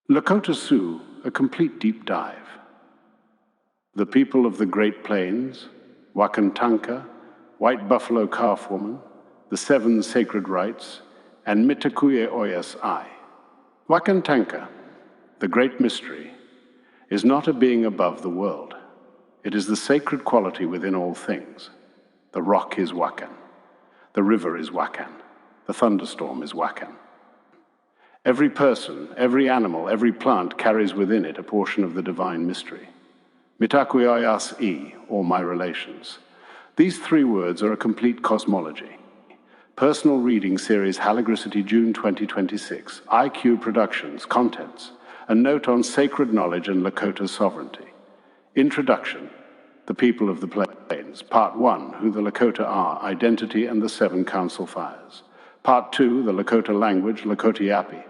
LAKOTA Sioux, a complete deep dive. The people of the Great Plains, Wakan Tanka, White Buffalo Calf Woman, the Seven Sacred Rites, and Mitákuye Oyás I. Wakan Tanka, the Great Mystery, is not a being above the world. It is the sacred quality within all things. The rock is Wakan. The river is Wakan. The thunderstorm is Wakan. Every person, every animal, every plant carries within it a portion of the divine mystery. Mitákuye Oyás I, or my relations. These three words are a complete cosmology. Personal reading series Halagricity, June 2026. IQ Productions, contents. A note on sacred knowledge and Lakota sovereignty. Introduction. The people of the plains. Part 1, who the Lakota are, identity and the 7 council fires. Part 2, the Lakota language, Lakota.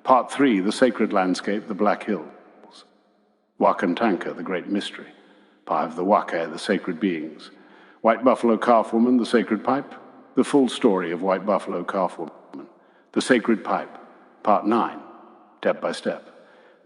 Part 3, the sacred landscape, the Black Hills. Wakan Tanka, the great mystery. 5, the Waka, the sacred beings. White Buffalo Calf Woman, the sacred pipe. The full story of White Buffalo Calf Woman. The sacred pipe. Part 9, step by step.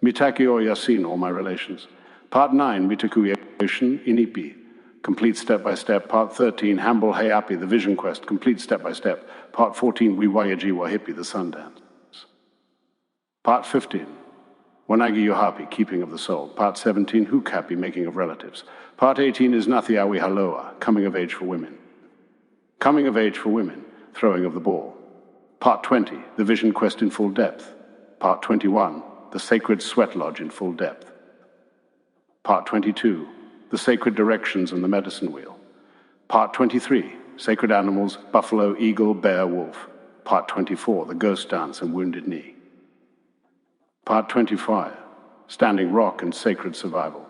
Mitákuye Oyás I, all my relations. Part 9, Mitákuye Oyás Inipi, complete step by step. Part 13, Hamble Hayapi, the vision quest, complete step by step. Part 14, Wiwayaji Wahipi, the sundance. Part 15, Wanagi Yohapi, keeping of the soul. Part 17, Hukapi, making of relatives. Part 18 is Nathiawi Haloa, coming of age for women. Coming of age for women, throwing of the ball. Part 20, the vision quest in full depth. Part 21, the sacred sweat lodge in full depth. Part 22, the sacred directions and the medicine wheel. Part 23, sacred animals, buffalo, eagle, bear, wolf. Part 24, the ghost dance and wounded knee. Part 25, standing rock and sacred survival.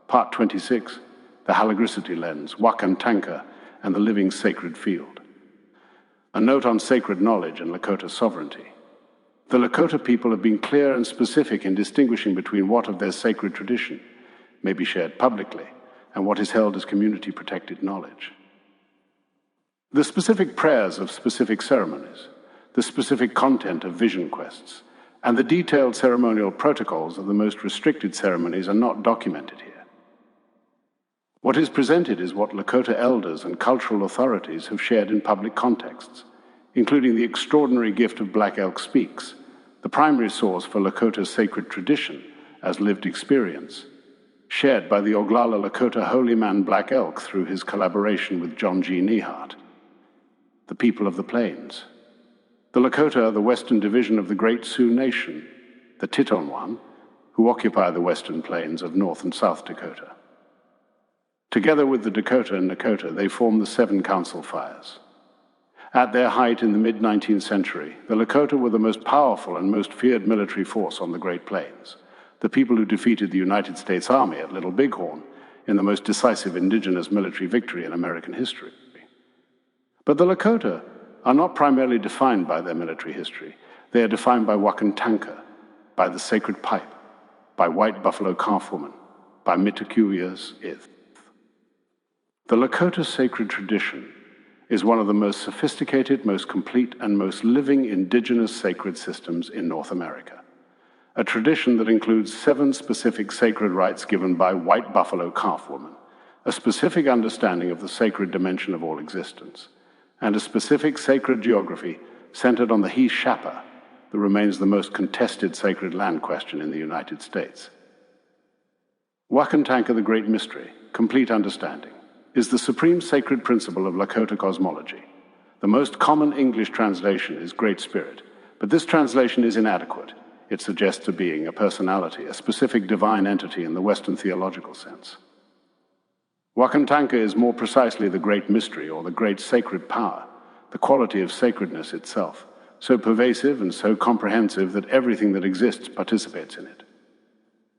Part 26, the halagricity lens, Wakan Tanka, and the living sacred field. A note on sacred knowledge and Lakota sovereignty. The Lakota people have been clear and specific in distinguishing between what of their sacred tradition may be shared publicly and what is held as community-protected knowledge. The specific prayers of specific ceremonies, the specific content of vision quests, and the detailed ceremonial protocols of the most restricted ceremonies are not documented here. What is presented is what Lakota elders and cultural authorities have shared in public contexts, including the extraordinary gift of Black Elk Speaks, the primary source for Lakota's sacred tradition as lived experience, shared by the Oglala Lakota holy man Black Elk through his collaboration with John G. Nehart. The people of the plains. The Lakota are the western division of the Great Sioux Nation, the Titonwan, who occupy the western plains of North and South Dakota. Together with the Dakota and Nakota, they form the 7 council fires. At their height in the mid-19th century, the Lakota were the most powerful and most feared military force on the Great Plains, the people who defeated the United States Army at Little Bighorn in the most decisive indigenous military victory in American history. But the Lakota are not primarily defined by their military history. They are defined by Wakan Tanka, by the sacred pipe, by White Buffalo Calf Woman, by Mitákuye's Ith. The Lakota sacred tradition is one of the most sophisticated, most complete, and most living indigenous sacred systems in North America. A tradition that includes 7 specific sacred rites given by White Buffalo Calf Woman, a specific understanding of the sacred dimension of all existence, and a specific sacred geography centered on the He Shapa that remains the most contested sacred land question in the United States. Wakan Tanka, the Great Mystery, complete understanding, is the supreme sacred principle of Lakota cosmology. The most common English translation is Great Spirit, but this translation is inadequate. It suggests a being, a personality, a specific divine entity in the Western theological sense. Wakan Tanka is more precisely the great mystery or the great sacred power, the quality of sacredness itself, so pervasive and so comprehensive that everything that exists participates in it.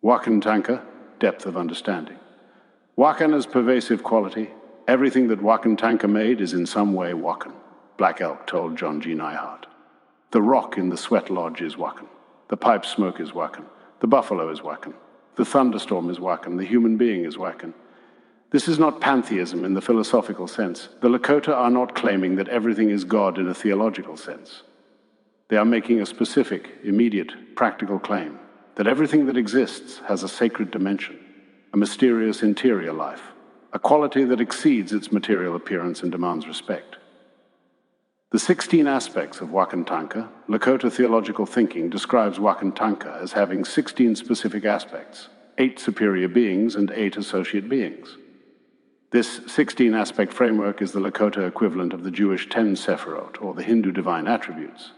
Wakan Tanka, depth of understanding. Wakan as pervasive quality, everything that Wakan Tanka made is in some way Wakan, Black Elk told John G. Nehart. The rock in the sweat lodge is Wakan. The pipe smoke is Wakan. The buffalo is Wakan. The thunderstorm is Wakan. The human being is Wakan. This is not pantheism in the philosophical sense. The Lakota are not claiming that everything is God in a theological sense. They are making a specific, immediate, practical claim that everything that exists has a sacred dimension, a mysterious interior life, a quality that exceeds its material appearance and demands respect. The 16 aspects of Wakan Tanka, Lakota theological thinking describes Wakan Tanka as having 16 specific aspects, 8 superior beings and 8 associate beings. This 16-aspect framework is the Lakota equivalent of the Jewish 10 Sephirot, or the Hindu divine attributes,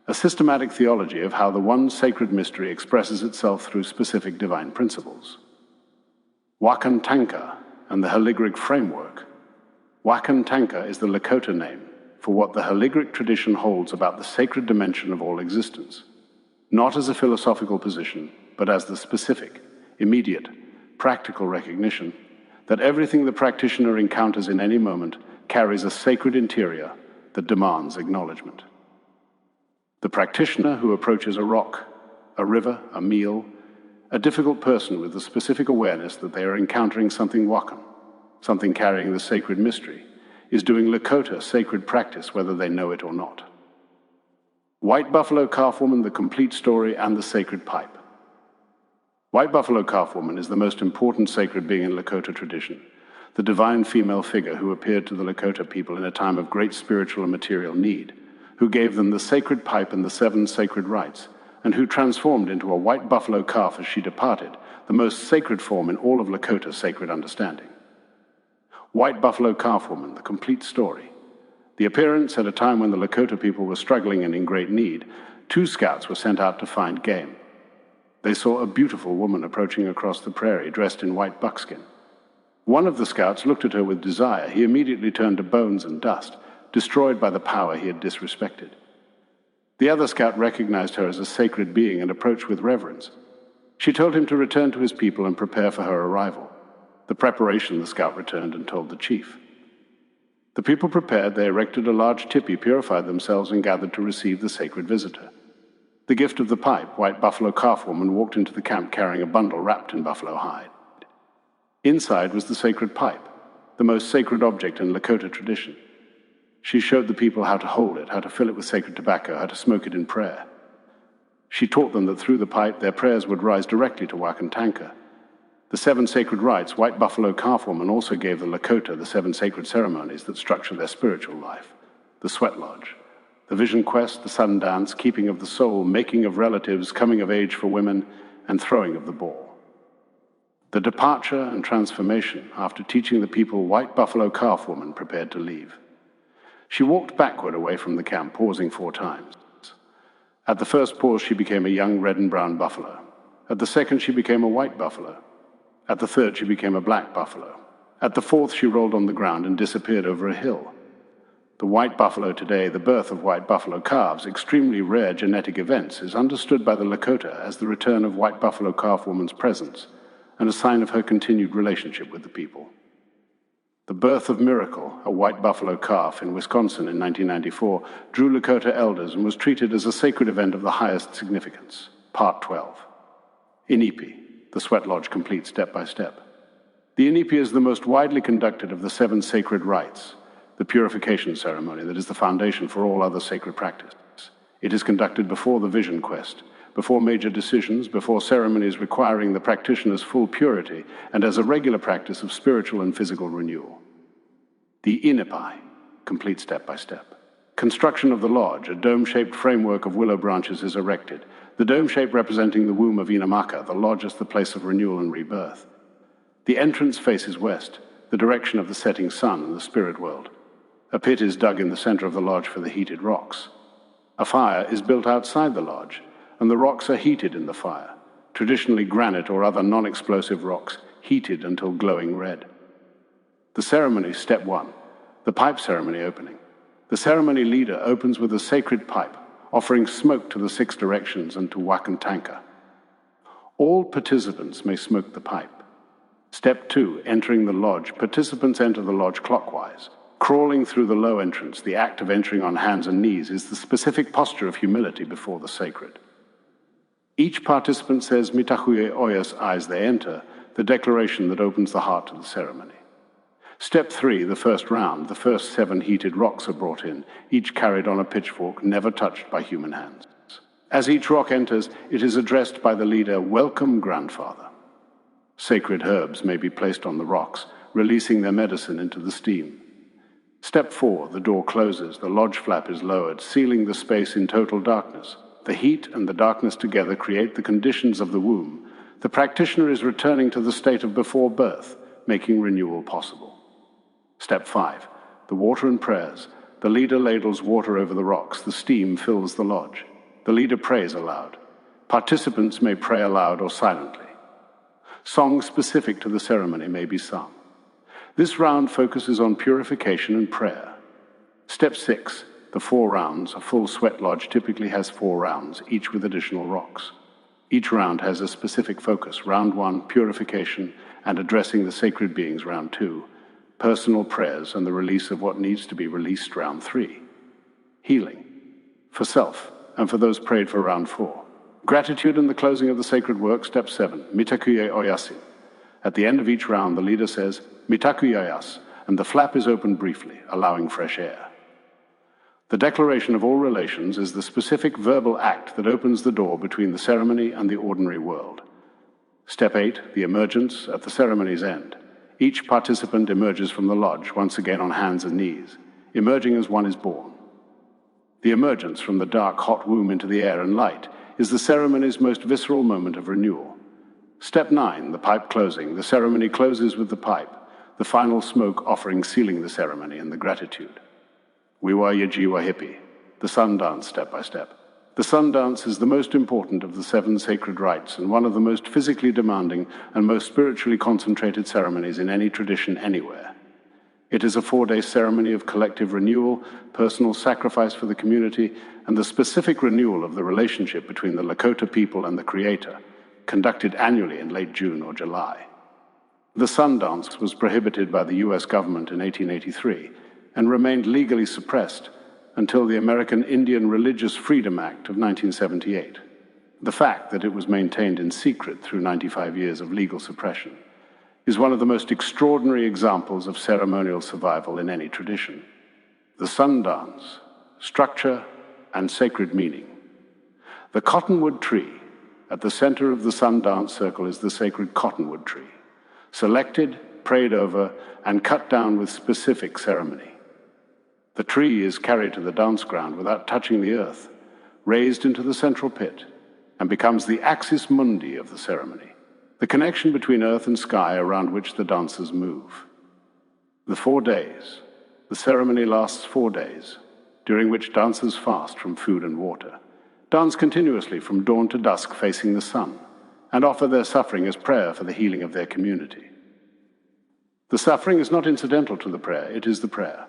a systematic theology of how the one sacred mystery expresses itself through specific divine principles. Wakan Tanka and the Haligric framework. Wakan Tanka is the Lakota name for what the Haligric tradition holds about the sacred dimension of all existence, not as a philosophical position, but as the specific, immediate, practical recognition that everything the practitioner encounters in any moment carries a sacred interior that demands acknowledgement. The practitioner who approaches a rock, a river, a meal, a difficult person with the specific awareness that they are encountering something Wakan, something carrying the sacred mystery, is doing Lakota sacred practice whether they know it or not. White Buffalo Calf Woman, the complete story, and the sacred pipe. White Buffalo Calf Woman is the most important sacred being in Lakota tradition, the divine female figure who appeared to the Lakota people in a time of great spiritual and material need, who gave them the sacred pipe and the 7 sacred rites, and who transformed into a white buffalo calf as she departed, the most sacred form in all of Lakota's sacred understanding. White Buffalo Calf Woman, the complete story. The appearance at a time when the Lakota people were struggling and in great need, 2 scouts were sent out to find game. They saw a beautiful woman approaching across the prairie, dressed in white buckskin. One of the scouts looked at her with desire. He immediately turned to bones and dust, destroyed by the power he had disrespected. The other scout recognized her as a sacred being and approached with reverence. She told him to return to his people and prepare for her arrival. The preparation the scout returned and told the chief. The people prepared, they erected a large tipi, purified themselves, and gathered to receive the sacred visitor. The gift of the pipe, White Buffalo Calf Woman walked into the camp carrying a bundle wrapped in buffalo hide. Inside was the sacred pipe, the most sacred object in Lakota tradition. She showed the people how to hold it, how to fill it with sacred tobacco, how to smoke it in prayer. She taught them that through the pipe their prayers would rise directly to Wakan Tanka. The 7 sacred rites, White Buffalo Calf Woman also gave the Lakota the 7 sacred ceremonies that structure their spiritual life. The sweat lodge, the vision quest, the sun dance, keeping of the soul, making of relatives, coming of age for women, and throwing of the ball. The departure and transformation after teaching the people, White Buffalo Calf Woman prepared to leave. She walked backward away from the camp, pausing 4 times. At the first pause, she became a young red and brown buffalo. At the second, she became a white buffalo. At the third, she became a black buffalo. At the fourth, she rolled on the ground and disappeared over a hill. The white buffalo today, the birth of white buffalo calves, extremely rare genetic events, is understood by the Lakota as the return of White Buffalo Calf Woman's presence and a sign of her continued relationship with the people. The birth of Miracle, a white buffalo calf in Wisconsin in 1994, drew Lakota elders and was treated as a sacred event of the highest significance. Part 12. Inipi, the sweat lodge complete step by step. The Inipi is the most widely conducted of the 7 sacred rites, the purification ceremony that is the foundation for all other sacred practice. It is conducted before the vision quest, before major decisions, before ceremonies requiring the practitioner's full purity, and as a regular practice of spiritual and physical renewal. The Inipi, complete step by step. Construction of the lodge, a dome-shaped framework of willow branches is erected, the dome shape representing the womb of Inamaka, the lodge as the place of renewal and rebirth. The entrance faces west, the direction of the setting sun and the spirit world. A pit is dug in the center of the lodge for the heated rocks. A fire is built outside the lodge, and the rocks are heated in the fire, traditionally granite or other non-explosive rocks, heated until glowing red. The ceremony, step 1, the pipe ceremony opening. The ceremony leader opens with a sacred pipe, offering smoke to the 6 directions and to Wakan Tanka. All participants may smoke the pipe. Step 2, entering the lodge. Participants enter the lodge clockwise. Crawling through the low entrance, the act of entering on hands and knees is the specific posture of humility before the sacred. Each participant says Mitákuye Oyás as they enter, the declaration that opens the heart to the ceremony. Step 3, the first round, the first 7 heated rocks are brought in, each carried on a pitchfork, never touched by human hands. As each rock enters, it is addressed by the leader, "Welcome, Grandfather." Sacred herbs may be placed on the rocks, releasing their medicine into the steam. Step 4, the door closes, the lodge flap is lowered, sealing the space in total darkness. The heat and the darkness together create the conditions of the womb. The practitioner is returning to the state of before birth, making renewal possible. Step 5, the water and prayers. The leader ladles water over the rocks, the steam fills the lodge. The leader prays aloud. Participants may pray aloud or silently. Songs specific to the ceremony may be sung. This round focuses on purification and prayer. Step 6, the 4 rounds. A full sweat lodge typically has 4 rounds, each with additional rocks. Each round has a specific focus. Round 1, purification and addressing the sacred beings. Round 2, personal prayers and the release of what needs to be released. Round 3, healing, for self and for those prayed for. Round 4, gratitude and the closing of the sacred work. Step 7, Mitákuye Oyás. At the end of each round, the leader says, "Mitákuye Oyás," and the flap is opened briefly, allowing fresh air. The declaration of all relations is the specific verbal act that opens the door between the ceremony and the ordinary world. Step 8, the emergence at the ceremony's end. Each participant emerges from the lodge, once again on hands and knees, emerging as one is born. The emergence from the dark, hot womb into the air and light is the ceremony's most visceral moment of renewal. Step 9, the pipe closing. The ceremony closes with the pipe, the final smoke offering sealing the ceremony and the gratitude. Wiwa Yajiwa Hippie, the sun dance step by step. The sun dance is the most important of the 7 sacred rites and one of the most physically demanding and most spiritually concentrated ceremonies in any tradition anywhere. It is a 4-day ceremony of collective renewal, personal sacrifice for the community, and the specific renewal of the relationship between the Lakota people and the Creator, conducted annually in late June or July. The sun dance was prohibited by the U.S. government in 1883 and remained legally suppressed until the American Indian Religious Freedom Act of 1978. The fact that it was maintained in secret through 95 years of legal suppression is one of the most extraordinary examples of ceremonial survival in any tradition. The sun dance, structure, and sacred meaning. The cottonwood tree at the center of the sun dance circle is the sacred cottonwood tree, selected, prayed over, and cut down with specific ceremony. The tree is carried to the dance ground without touching the earth, raised into the central pit, and becomes the axis mundi of the ceremony, the connection between earth and sky around which the dancers move. The 4 days. The ceremony lasts 4 days, during which dancers fast from food and water, dance continuously from dawn to dusk facing the sun, and offer their suffering as prayer for the healing of their community. The suffering is not incidental to the prayer, it is the prayer.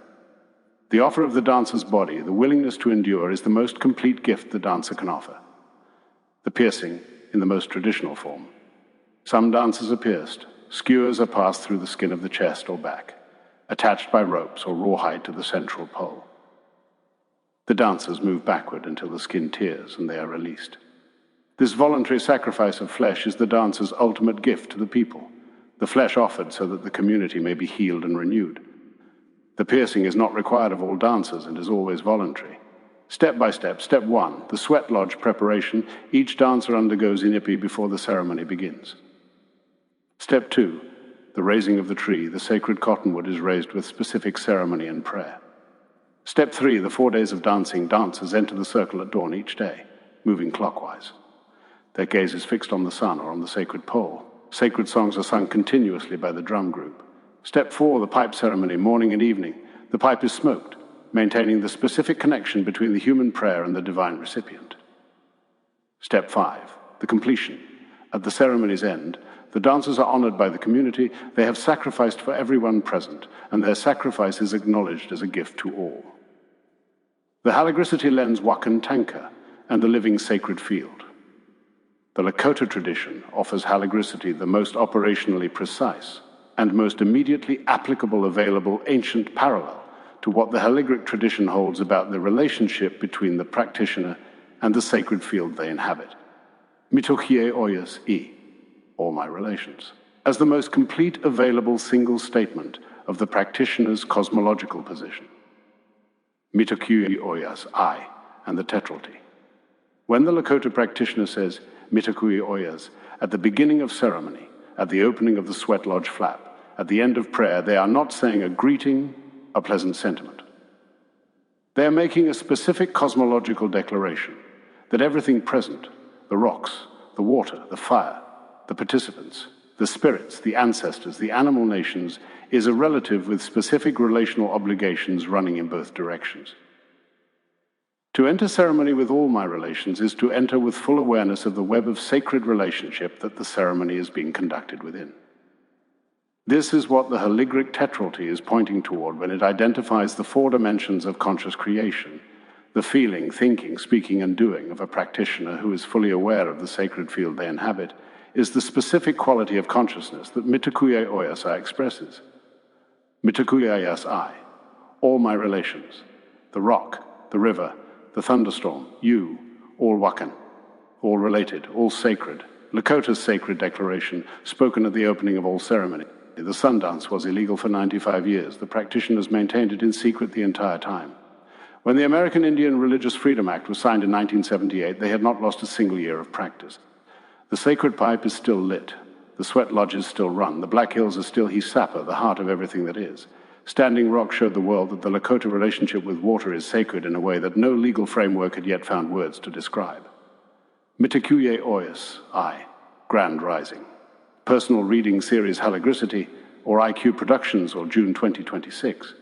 The offer of the dancer's body, the willingness to endure, is the most complete gift the dancer can offer. The piercing, in the most traditional form. Some dancers are pierced, skewers are passed through the skin of the chest or back, attached by ropes or rawhide to the central pole. The dancers move backward until the skin tears and they are released. This voluntary sacrifice of flesh is the dancer's ultimate gift to the people, the flesh offered so that the community may be healed and renewed. The piercing is not required of all dancers and is always voluntary. Step by step, step 1, the sweat lodge preparation. Each dancer undergoes inipi before the ceremony begins. Step 2, the raising of the tree. The sacred cottonwood is raised with specific ceremony and prayer. Step 3, the 4 days of dancing. Dancers enter the circle at dawn each day, moving clockwise. Their gaze is fixed on the sun or on the sacred pole. Sacred songs are sung continuously by the drum group. Step 4, the pipe ceremony, morning and evening. The pipe is smoked, maintaining the specific connection between the human prayer and the divine recipient. Step 5, the completion. At the ceremony's end, the dancers are honored by the community. They have sacrificed for everyone present, and their sacrifice is acknowledged as a gift to all. The Halagricity lends Wakan Tanka and the living sacred field. The Lakota tradition offers Halagricity the most operationally precise and most immediately applicable available ancient parallel to what the Haligric tradition holds about the relationship between the practitioner and the sacred field they inhabit. Mitákuye Oyás, all my relations, as the most complete available single statement of the practitioner's cosmological position. Mitákuye Oyás, I, and the tetralty. When the Lakota practitioner says Mitákuye Oyás at the beginning of ceremony, at the opening of the sweat lodge flap, at the end of prayer, they are not saying a greeting, a pleasant sentiment. They are making a specific cosmological declaration that everything present, the rocks, the water, the fire, the participants, the spirits, the ancestors, the animal nations, is a relative with specific relational obligations running in both directions. To enter ceremony with all my relations is to enter with full awareness of the web of sacred relationship that the ceremony is being conducted within. This is what the Haligric tetralty is pointing toward when it identifies the four dimensions of conscious creation, the feeling, thinking, speaking, and doing of a practitioner who is fully aware of the sacred field they inhabit, is the specific quality of consciousness that Mitákuye Oyás expresses. Mitákuye Oyás I, all my relations, the rock, the river, the thunderstorm, you, all Wakan, all related, all sacred, Lakota's sacred declaration, spoken at the opening of all ceremony. The sun dance was illegal for 95 years. The practitioners maintained it in secret the entire time. When the American Indian Religious Freedom Act was signed in 1978, they had not lost a single year of practice. The sacred pipe is still lit. The sweat lodges still run. The Black Hills are still Hisapa, the heart of everything that is. Standing Rock showed the world that the Lakota relationship with water is sacred in a way that no legal framework had yet found words to describe. Mitákuye Oyás I, Grand Rising. Personal reading series Haligricity, or IQ Productions, or June 2026.